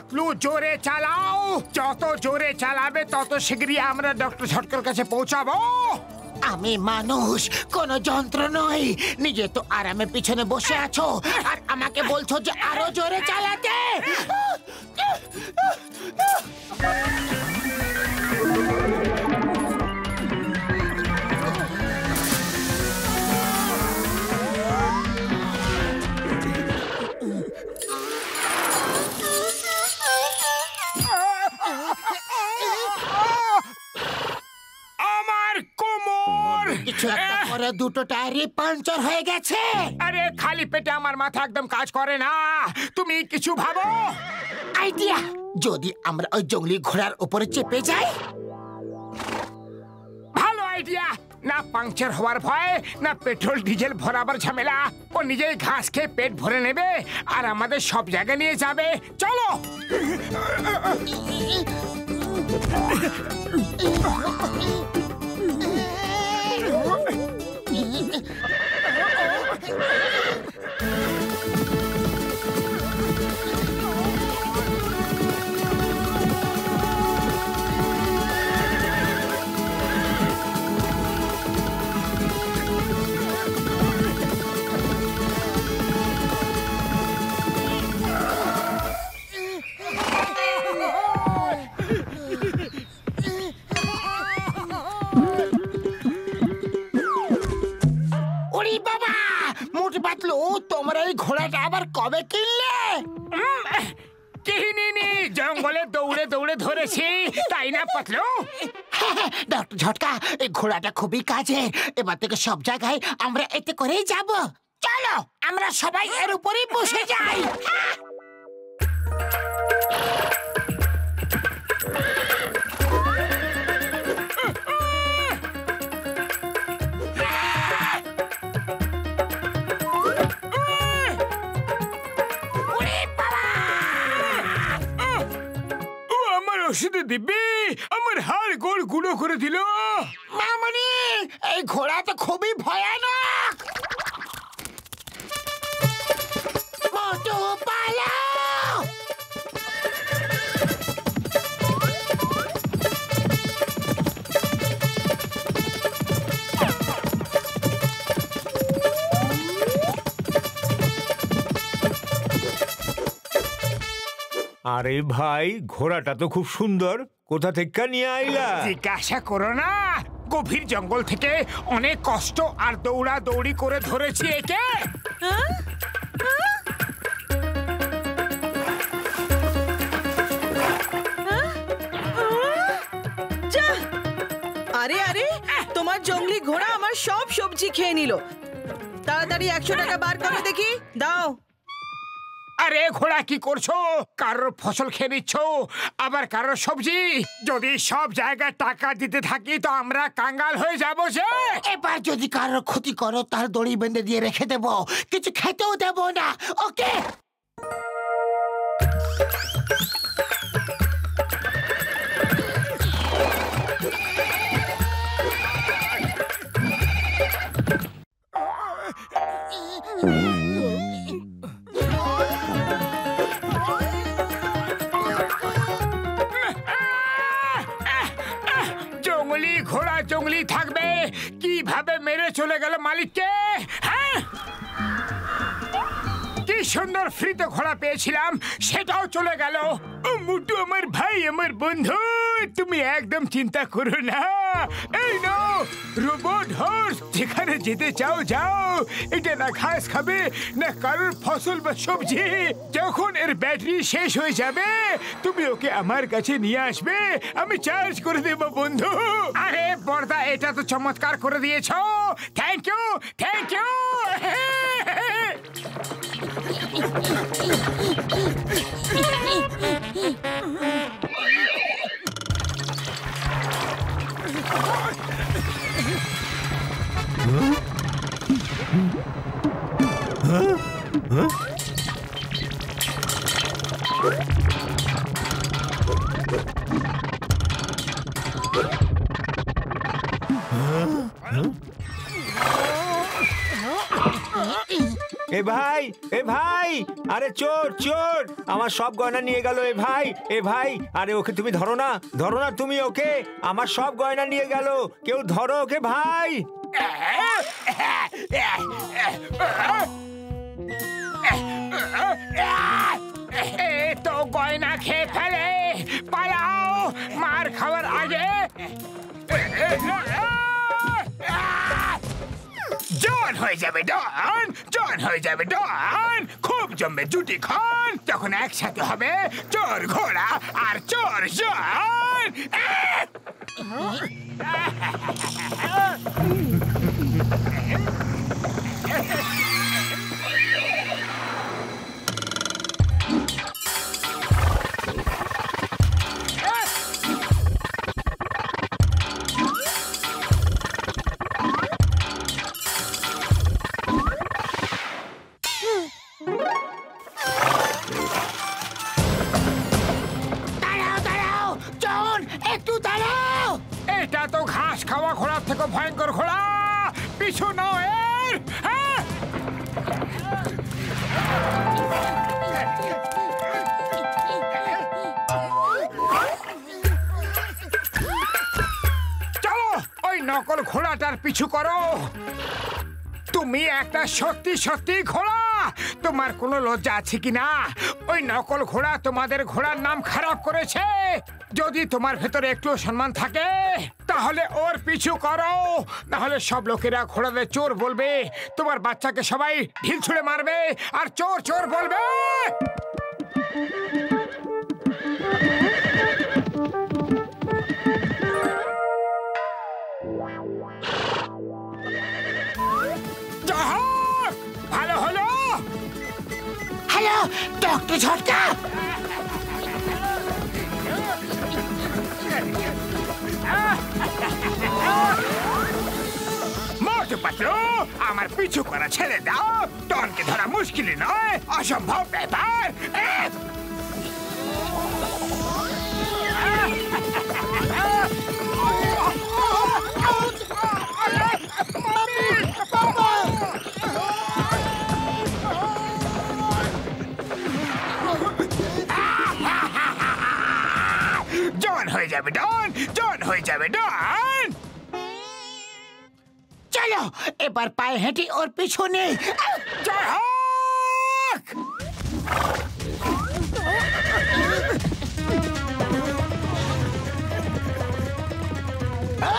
পাতলু জোরে চালাও। যত জোরে চালাবে তত শীঘ্রই আমরা ডক্টর ঝটকার কাছে পৌঁছাবো। আমি মানুষ, কোন যন্ত্র নই। নিজে তো আরামে পিছনে বসে আছো আর আমাকে বলছো যে আরো জোরে চালাতে। কিছু একটা করে দুটো টায়ারই পাঞ্চার হয়ে গেছে। আরে খালি পেটে আমার মাথা একদম কাজ করে না, তুমি কিছু ভাবো। আইডিয়া, যদি আমরা ওই জঙ্গলি ঘোড়ার উপরে চেপে যাই। ভালো আইডিয়া। না পাংচার হওয়ার ভয়, না পেট্রোল ডিজেল ভরাবার ঝামেলা। ও নিজেই ঘাস খেয়ে পেট ভরে নেবে আর আমাদের সব জায়গায় নিয়ে যাবে। চলো। তোমরা এই ঘোড়াটা আবার কবে কিনলে? কিনিনি, জঙ্গলে দৌড়ে দৌড়ে ধরেছি, তাই না পাতলু? ডক্টর ঝটকা, এই ঘোড়াটা খুবই কাজের। এবার থেকে সব জায়গায় আমরা এতে করেই যাব। চলো আমরা সবাই এর উপরেই বসে যাই। ওষুধে দিবি, আমার হাড় গোড় গুঁড়ো করে দিল। মামনি, এই ঘোড়া তো খুবই ভয়ানক। মোটু পালাও। আরে ভাই, ঘোড়াটা তো খুব সুন্দর, কোথা থেকে নিয়ে আইলা? জিজ্ঞাসা করো না, গভীর জঙ্গল থেকে অনেক কষ্ট আর দৌড়া দৌড়ি করে ধরেছি একে। আরে আরে, তোমার জঙ্গলি ঘোড়া আমার সব সবজি খেয়ে নিল। তাড়াতাড়ি 100 টাকা বার করে দেখি, দাও। আরে ঘোড়া, কি করছো? কারোর ফসল খেয়ে নিচ্ছ, আবার কারোর সবজি। যদি সব জায়গায় টাকা দিতে থাকি তো আমরা কাঙ্গাল হয়ে যাবো যে। এবার যদি কারোর ক্ষতি করো তার দড়ি বেঁধে দিয়ে রেখে দেবো, কিছু খেতেও দেবো না। ওকে? জঙ্গলি ঘোড়া জঙ্গলি থাকবে, কিভাবে মেরে চলে গেল মালিককে? হ্যাঁ, কি সুন্দর ফ্রিতে ঘোড়া পেয়েছিলাম, সেটাও চলে গেল। মুটু আমার ভাই, আমার বন্ধু, তুমি একদম চিন্তা করো না। এই নাও রোবট হর্স, যেখানে যেতে চাও যাও। এটা না ঘাস খাবে, না কারোর ফসল বা সবজি। যখন এর ব্যাটারি শেষ হয়ে যাবে তুমি ওকে আমার কাছে নিয়ে আসবে, আমি চার্জ করে দেব বন্ধু। আরে বর্দা, এটা তো চমৎকার করে দিয়েছো। Thank you, thank you. এ ভাই, এ ভাই, আরে চোর চোর, আমার সব গয়না নিয়ে গেল। এ ভাই, এ ভাই, আরে ওকে তুমি ধরো না তুমি ওকে, আমার সব গয়না নিয়ে গেল। কেউ ধরো ওকে ভাই। তো গয়না খেয়ে ফেলে, পালাও মার খাওয়ার আগে। জন হয়ে যাবে ডন, জন হয়ে যাবে ডন, খুব জমবে জুটি খন, তখন একসাথে হবে চোর ঘোড়া আর চোর জন। এটা তো ঘাস খাওয়া ঘোড়ার থেকে ভয়ঙ্কর ঘোড়া, পিছু নাও এর। চলো ওই নকল ঘোড়াটার পিছু করো। তুমি একটা সত্যি সত্যি ঘোড়া, তোমার কোনো লজ্জা আছে কিনা? ওই নকল ঘোড়া তোমাদের ঘোড়ার নাম খারাপ করেছে। যদি তোমার ভেতরে একটু সম্মান থাকে তাহলে ওর পিছু করো, নাহলে সব লোকেরা ঘোড়াদের চোর বলবে, তোমার বাচ্চাকে সবাই ঢিল ছুঁড়ে মারবে আর চোর চোর বলবে। ভালো হলো। হ্যালো ডক্টর ঝটকা। মোটু পাতলু, আমার পিছু করা ছেড়ে দাও। ডনকে ধরা মুশকিল নয়, অসম্ভব ব্যাপার। জন হয়ে যাবে ডন, জন হয়ে যাবে ডন। চলো এবার পায়ে হেঁটে ওর পিছনে। জয় হোক।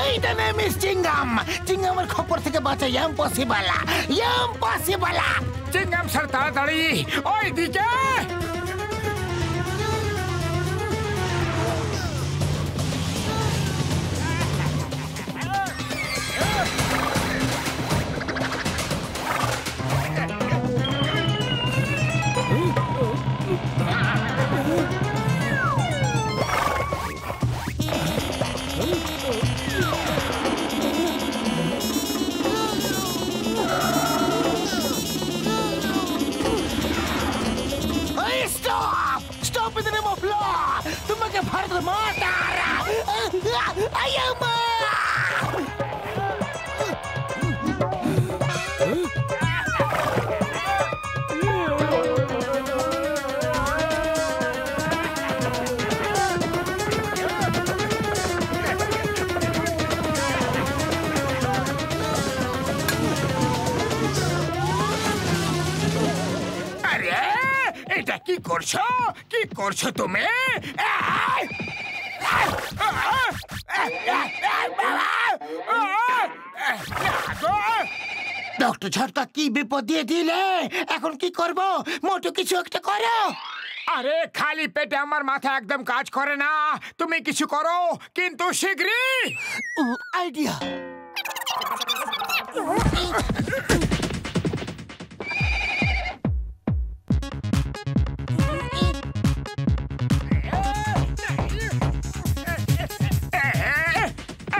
এই দা নেম ইজ চিংগাম। চিংগামের খপর থেকে বাঁচা ইম্পসিবল, ইম্পসিবল। চিংগাম স্যার তাড়াতাড়ি ওই দিকে। তোমাকে ভারত মাতা। আরে এটা কি করছো, কি করছো তুমি? ডক্টর ঝটকা কি বিপদ দিয়ে দিলে, এখন কি করব? মোটু কিছু একটা করো। আরে খালি পেটে আমার মাথা একদম কাজ করে না, তুমি কিছু করো কিন্তু শীঘ্রই। আইডিয়া।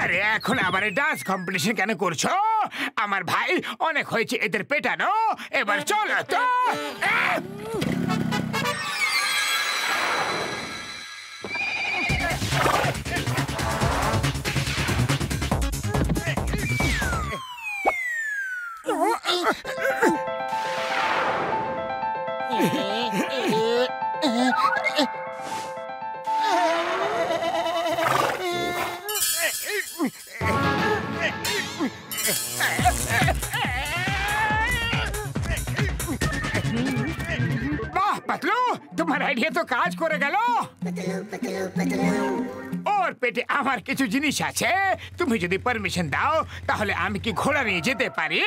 আরে এখন আবার ডান্স কম্পিটিশন কেন করছো? আমার ভাই অনেক হয়েছে এদের পেটানো, এবার চলো তো। বাহ পাতলু, তোমার আইডিয়া তো কাজ করে গেল। ওর পেটে আমার কিছু জিনিস আছে, তুমি যদি পারমিশন দাও তাহলে আমি কি ঘোড়া নিয়ে যেতে পারি?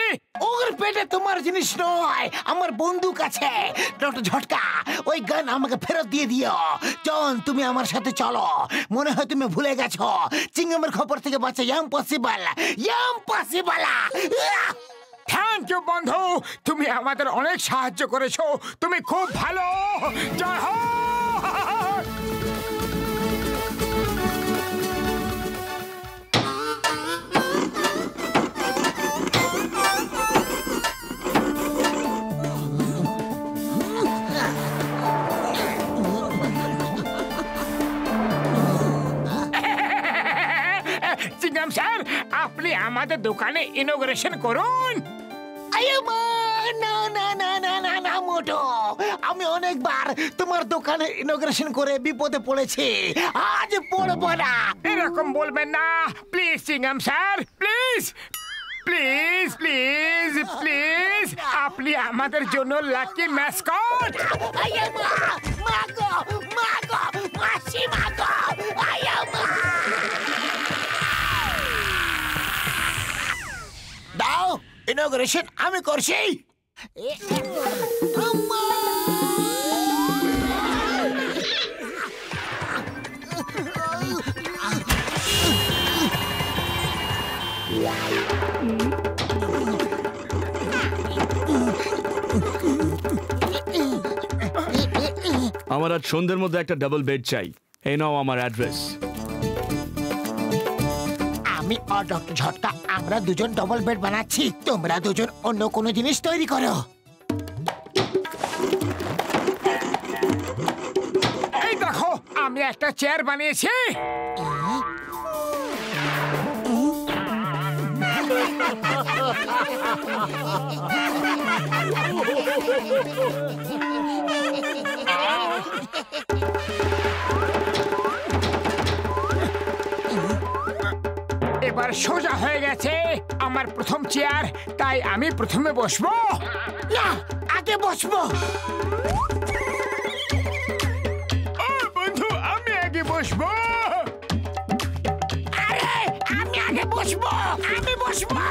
ওর পেটে তোমার জিনিস নয়, আমার বন্দুক আছে। ডক্টর ঝটকা, ওই গান আমাকে ফেরত দিয়ে দিও। জন, তুমি আমার সাথে চলো। মনে হয় তুমি ভুলে গেছো, চিংগামের খবর থেকে বাঁচা ইম্পসিবল, ইম্পসিবল। থ্যাংক ইউ বন্ধু, তুমি আমাদের অনেক সাহায্য করেছো, তুমি খুব ভালো। জয় হোক। চিংগাম স্যার, আপনি আমাদের দোকানে ইনোগ্রেশন করুন। না না না না না না মোটো, আমি অনেকবার তোমার দোকানে ইনোগ্রেশন করে বিপদে পড়েছি, আজ পড়বো না। এরকম বলবেন না please Chingam sir, please please please please, আপনি আমাদের জন্য লাকি ম্যাসকট। দাও, ইনোগ্রেশন আমি করছি। আমার আজ সন্ধ্যের মধ্যে একটা ডাবল বেড চাই। এই নাও আমার অ্যাড্রেস। আমি আর ডক্টর ঝটকা আমরা দুজন ডবল বেড বানাচ্ছি, তোমরা দুজন অন্য কোনো জিনিস তৈরি করো। এই দেখো, আমি একটা চেয়ার বানিয়েছি। এবার সোজা হয়ে গেছে আমার প্রথম চেয়ার, তাই আমি প্রথমে বসবো। না, আগে বসবো। ও বন্ধু, আমি আগে বসবো। আরে আমি আগে বসবো, আমি বসবো।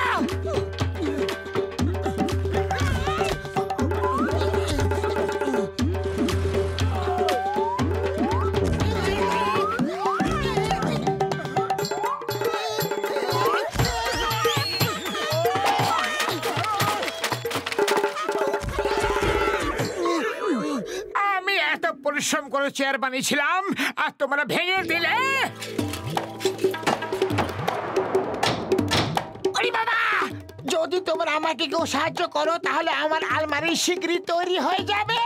পরিশ্রম করে চেয়ার বানিয়েছিলাম আর তোমরা ভেঙে দিলে। বাবা, যদি তোমরা আমাকে কেউ সাহায্য করো তাহলে আমার আলমারি শীঘ্রই তৈরি হয়ে যাবে।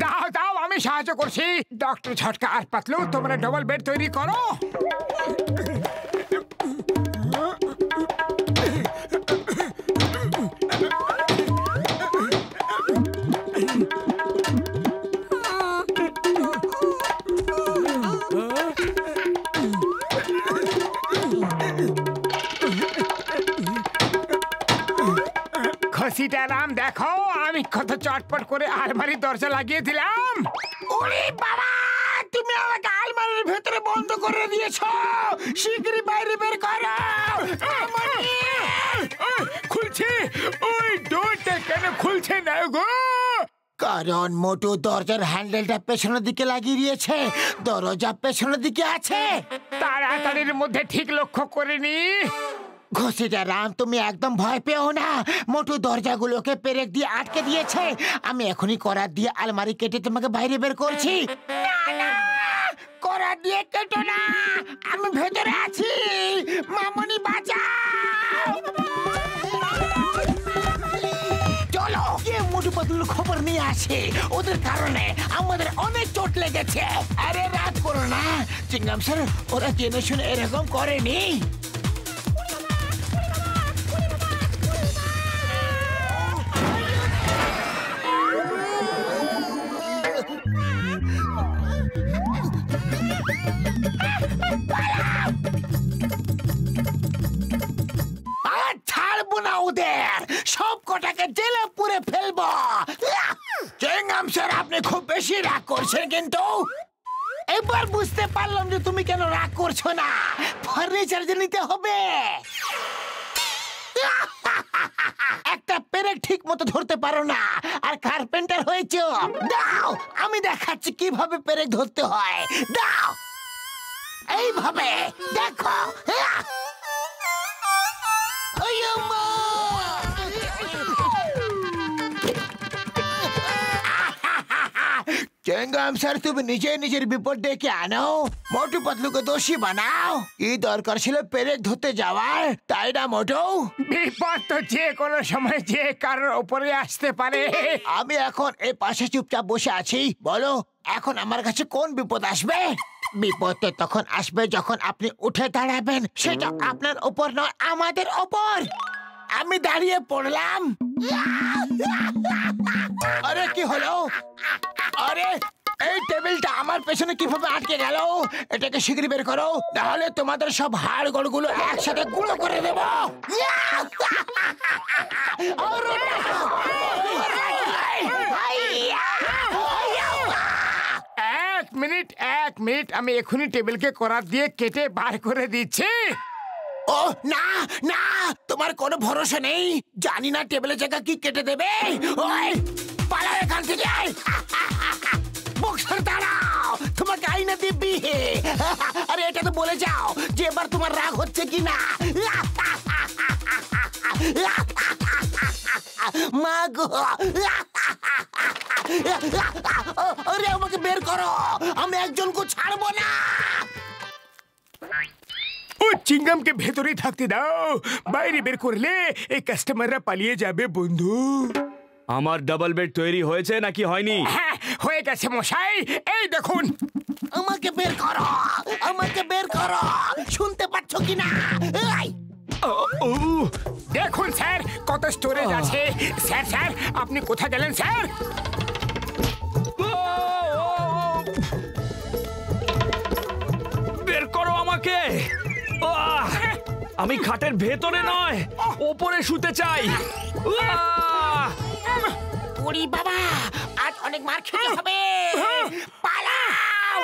দাও দাও, আমি সাহায্য করছি। ডক্টর ঝটকা আর পাতলু, তোমরা ডবল বেড তৈরি করো। সীতারাম, দেখো আমি কত চটপট করে আলমারির দরজা লাগিয়ে দিলাম। ওরে বাবা, তুমি আমাকে আলমারির ভেতরে বন্ধ করে দিয়েছো, শিগগিরই বাইরে বের করো। খুলছে, ওই ডোরটা কেন খুলছে না গো? কারণ মোটু দরজার হ্যান্ডেলটা পেছনের দিকে লাগিয়ে দিয়েছে, দরজা পেছনের দিকে আছে। তাড়াতাড়ির মধ্যে ঠিক লক্ষ্য করিনি। ঘষিটা রাম, তুমি একদম ভয় পেও না, মোটু দরজাগুলোকে পেরেক দিয়ে আটকে দিয়েছে। আমি এখনই করাত দিয়ে আলমারি কেটে তোমাকে বাইরে বের করছি। না না, করাত দিয়ে কেটো না, আমি ভেতরে আছি। মামনি বাঁচাও। চলো গিয়ে মোটু পাতলুর খবর নিয়ে আসি, ওদের কারণে আমাদের অনেক চোট লেগেছে। আরে রাত করো না চিংগাম স্যার, ওরা জেনে শুনে এরকম করেনি। না ওদের, সব কটাকে জেলে পুরে ফেলবো। চিংগাম স্যার, আপনি খুব বেশি রাগ করছেন, কিন্তু এবার বুঝতে পারলাম যে তুমি কেন রাগ করছো না। ফার্নিচার যে নিতে হবে। একটা পেরেক ঠিক মতো ধরতে পারো না, আর কার্পেন্টার হয়েছো। দাও, আমি দেখাচ্ছি কিভাবে পেরেক ধরতে হয়। দাও, এইভাবে দেখো। চিংগাম স্যার, তুমি নিজে নিজের বিপদ ডেকে আনো, মোটু পাতলুকে দোষী বানাও। কি দরকার ছিল পেরেক ধরতে যাওয়ার, তাই না মোটু? বিপদ তো যে কোনো সময় যে কারোর উপরে আসতে পারে। আমি এখন এই পাশে চুপচাপ বসে আছি। বলো, এখন আমার কাছে কোন বিপদ আসবে? বিপদ তো তখন আসবে যখন আপনি উঠে দাঁড়াবেন। সেটা আপনার উপর নয়, আমাদের উপর। আমি দাঁড়িয়ে পড়লাম। আরে কি হলো? আরে এই টেবিলটা আমার পেছনে কিভাবে আটকে গেল? এটাকে শিগগির বের করো, নাহলে তোমাদের সব হাড় গোড়গুলো একসাথে গুঁড়ো করে দেবো। এক মিনিট, আমি এখনই টেবিলকে করাত দিয়ে কেটে বার করে দিচ্ছি। ও না না, তোমার কোনো ভরসা নেই। জানি না টেবিলের জায়গা কি কেটে দেবে। ওই পালাও এখান থেকে। বক্সার, দাঁড়াও, তোমাকে আইনা দিবি। আরে এটা তো বলে যাও যে এবার তোমার রাগ হচ্ছে কি না। মা গো, আরে আমাকে বের করো, আমি একজনকে ছাড়বো না। ও চিংগামকে ভেতরেই থাকতে দাও, বাইরে বের করলে এই কাস্টমাররা পালিয়ে যাবে বন্ধু। আমার ডাবল বেড তৈরি হয়েছে নাকি হয়নি? হ্যাঁ, হয়ে গেছে মশাই, এই দেখুন। আমাকে বের করো, আমাকে বের করো, শুনতে পাচ্ছ কিনা? দেখুন স্যার, কত স্টোরেজ আছে। স্যার স্যার, আপনি কোথায় গেলেন স্যার? বের করো আমাকে। আমি খাটের ভেতরে নয়, ওপরে শুতে চাই। ওরে বাবা, আজ অনেক মার খেতে হবে। পালাও।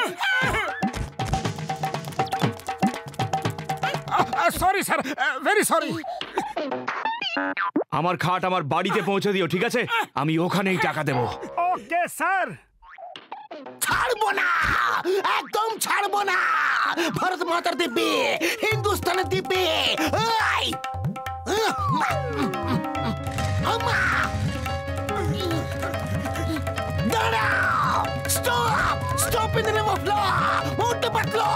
Sorry sir, very sorry. আমার খাট আমার বাড়িতে পৌঁছে দিও, ঠিক আছে? আমি ওখানেই টাকা দেবো। Okay sir. ছাড়বো না, একদম ছাড়বো না। ভারত মাতার দিব্যি, হিন্দুস্তানের দিব্যি। দাঁড়াও, stop, stop in the name of law. Motu Patlu,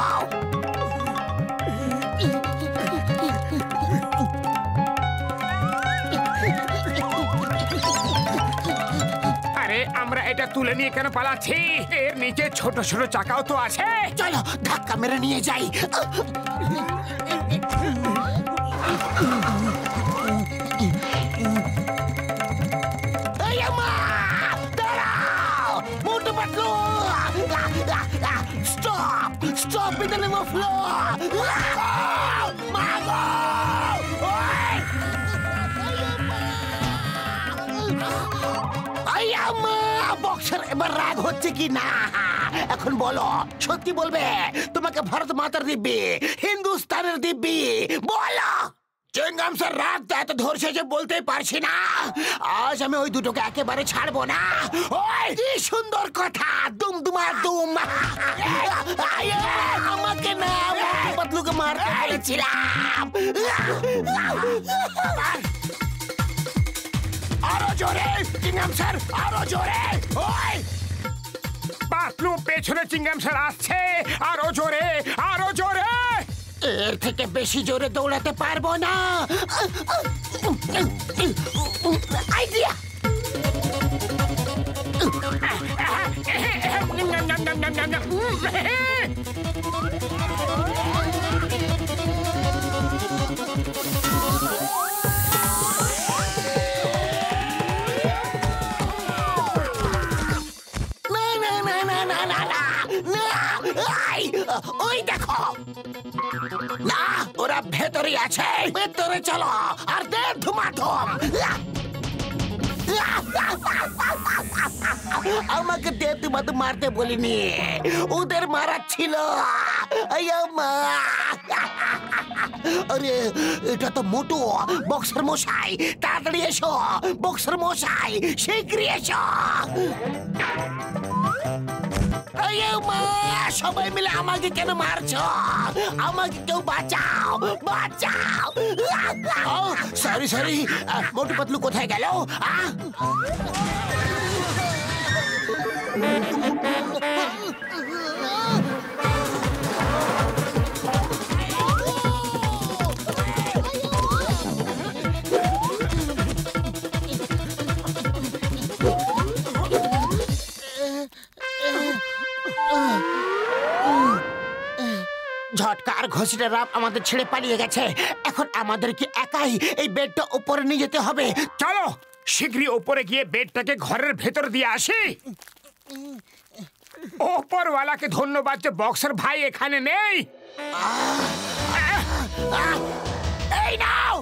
আরে আমরা এটা তুলে নিয়ে কেন পালাচ্ছি? এর নিচে ছোট ছোট চাকাও তো আছে। চলো ধাক্কা মেরে নিয়ে যাই। দাঁড়াও, Motu Patlu, stop, stop in the name of law. Boxer, এবার রাগ হচ্ছে কি না? এখন বলো, সত্যি বলবে? তোমাকে ভারত মাতার দিব্যি, হিন্দুস্তানের দিব্যি বলো। চিংগাম স্যার, রাগ তো এত ধরছে যে বলতেই পারছি না। আজ আমি ওই দুটোকে একেবারে ছাড়বো না। ওই কি সুন্দর কথা, দুম দুমা দুম। আমাকে না, মোটু পাতলুকে মারতে বলেছিলাম। আরো জোরে চিংগাম স্যার, আরো জোরে। ওই পাতলু, পেছনে চিংগাম স্যার আসছে। আরো জোরে, আরো জোরে। এর থেকে বেশি জোরে দৌড়াতে পারবো না। আইডিয়া। ওই দেখো না, ওর ওরা ভেতরে আছে, ভেতরে চলো আর দে ধুমাধুম। আমাকে দে ধুমাধুম মারতে বলিনি, ওদের মারাচ্ছিল। আরে এটা তো মোটু, বক্সার মশাই তাড়াতাড়ি এসো, বক্সার মশাই শীঘ্রই এসো। সবাই মিলে আমাকে কেন মারছো? আমাকে কেউ বাঁচাও, বাঁচাও। সরি সরি, মোটু পাতলু কোথায় গেল? ঝটকার ঘষিটা রাম আমাদের ছেড়ে পালিয়ে গেছে। এখন আমাদেরকে একাই এই বেডটা উপরে নিয়ে যেতে হবে। চলো শীঘ্রই উপরে গিয়ে বেডটাকে ঘরের ভেতর দিয়ে আসি। ওপরওয়ালাকে ধন্যবাদ যে বক্সার ভাই এখানে নেই। এই নাও,